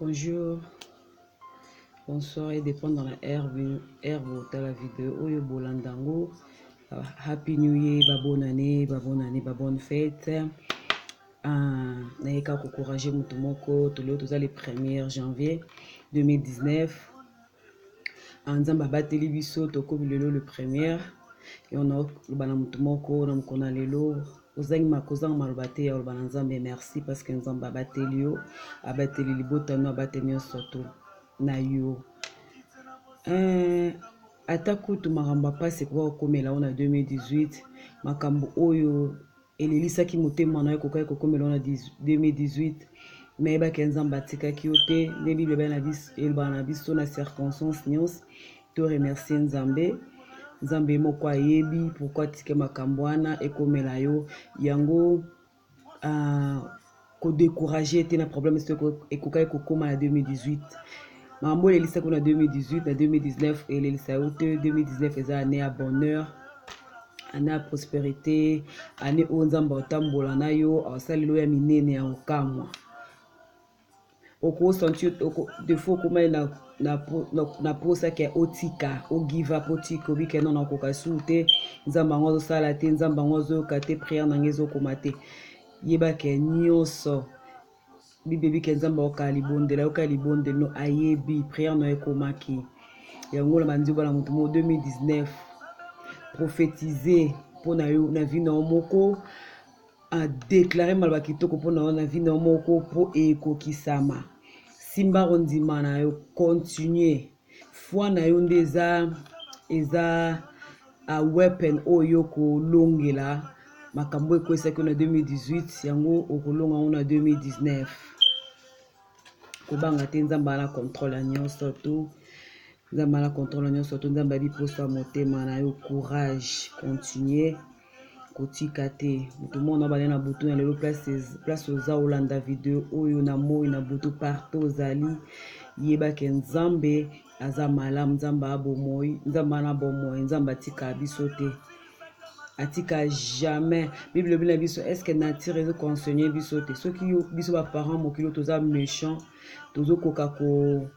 Bonjour, bonsoir et dépend dans la herbe dans la vidéo. Oyo Bolandango, Happy New Year, bonne année, bonne fête. Naïka Kokouragé Moutomoko, tous les 1er janvier 2019. Anzamba Bateli Biso, Toko Bilelo le 1er. Et on a le Banamoutomoko, on a lelo. Ozangi makozang malobate ya Olbananzambe, merci parce que nzamba abateli yo, abateli libota no abateli soto na yo. Atakutu maramba pase kwa komela on a 2018, makambo oyo elelisaki motema na yo kokai kokomela on a 2018, mais ba kenzamba tikaki yote, ne bible bana biso na circonstance nyos, to remercier nzambe. Nzambe moko ayebi pourquoi tike makambo wana ekomela yo yango ko décourager te na problème ekokai kokoma na 2018 mambo elisa ko na 2018 na 2019 elisa yo te. 2019 eza année ya bonheur, année ya prospérité, année oyo nzambe otambola na yo asalelo ya minene ya okamwa oko sentir de fois comment na posa ke otika o give up otiko bike non na kokasute nzamba ngozo sala te, nzamba ngozo kate prière na ngezo komate yeba ke nyonso bibebi ke nzamba okalibondela no ayebi prière no ekomaki yango la mandi bala mutu mo 2019 prophétiser pour na yo na vie na moko a déclarer malba kitoko pour na vie na moko pour ekokisama simba rondima na yo continuer foi na yo ndeza eza a weapon oyo ko longela makambo ekwesa ko na 2018 yango okolonga ona 2019 kobanga te nzamba na contrôle ya nyonso tu nzamba na contrôle ya nyonso tu nzamba biposo motema na yo courage continuer kotika te mutu mona bale na butu na lelo place oza olanda video oyo na moi na butu partout ozali yeba ke nzambe aza malamu, nzamba abomoi, nzamba na bomoi, nzamba atika biso te atika jamais. Bible bina biso est-ce que nature ezo conseiller biso te soki biso ba parents mokilo toza méchant tozo koka ko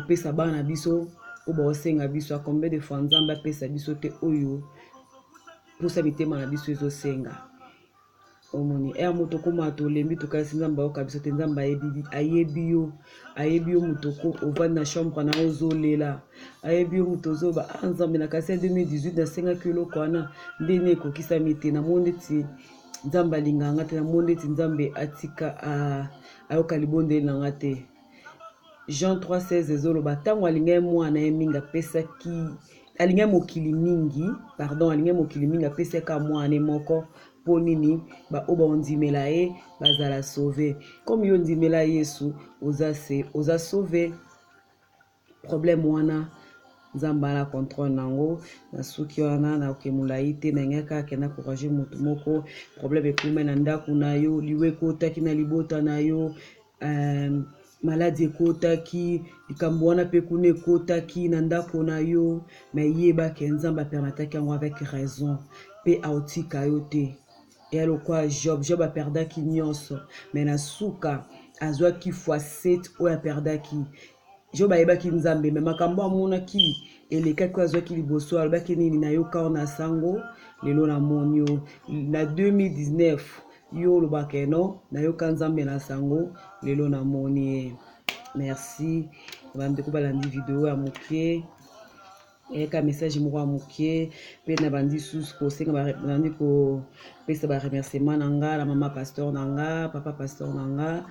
pesa bana biso o ba osenga biso a combien de fois nzamba pesa biso te oyo posa mitema na biso ezo senga omoni mutoko mato lembi tokasi nzamba oka biso te nzamba ayebi yo mutoko ovandi na chambre na ozolela ayebi yo muto ozoba nzambe na kasi 2018 na senga kilo kwana ndene ekokisami te na monde ti nzamba alinganga te na monde ti nzambe atika ayoka libondeli na nga te. Jean 3:16 ezoloba ntango alingai mwana ye mingi apesaki alingai mokili mingi apesaka mwana moko po nini oba ondimela ye bazala sauvé comme yo ndimela Yesu oza sauvé. Problème wana nzamba na contrôle nango na suki wana na okemula ite na ngaka kena courage mutu moko problème ekuma na ndako na yo liwe kotaki na libota na yo maladie ekotaki likambo wana pe kuna ekotaki na ndako na yo mais yeba ke nzamba permetaki yango avec raison pe aotika yo te elo kwa Job aperdaki nyonso mais na suka azwaki x7 oyo aperdaki. Job ayebaki nzambe mais makambo amonaki elekaki azwaki liboso alobaki nini na yo kao na sango lelo na moni yo na 2019 yo lobaka no na yo ka nzambe na sango lelo na moni. Merci bandeko balandi video ya mokie eka message moko ya mokie pe na bandi sus ko senga bandi ko pesa ba remerciement na nga la mama pasteur na nga papa pasteur na nga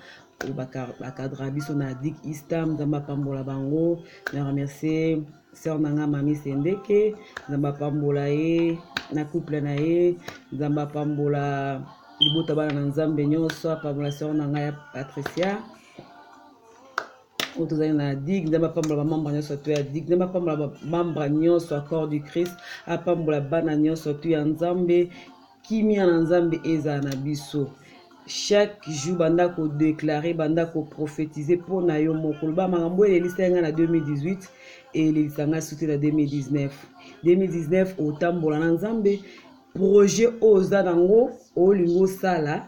bakadra biso na Dig Istam nzamba pambola bango na remercier sœur na nga mami Sendeke nzamba pambola ye na couple na ye nzamba pambola libota bana na nzambe nyonso pambola sœur na nga ya Patricia otozali na Dig nzamba pambola membre nyonso to ya Dig nzamba pambola membre nyonso ya corps du Christ apambola bana nyonso to ya nzambe kimia na nzambe eza na biso chaque jour banda ko déclarer banda ko prophétiser pour na yo moko ba makambo elisa nga na 2018 et elisa nga suti na 2019 otambola na nzambe projet oza nango olingo sala